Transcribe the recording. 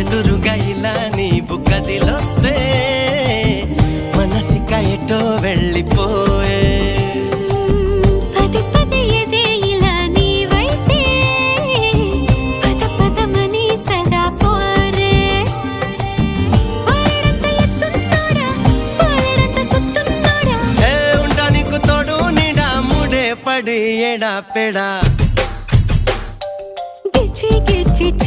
ఎదురుగా ఇలా నీవు కదిలొస్తే మనసిక ఎటో వెళ్ళిపోయే పడి ఎడా పెడా గిచ్చి గిచ్చి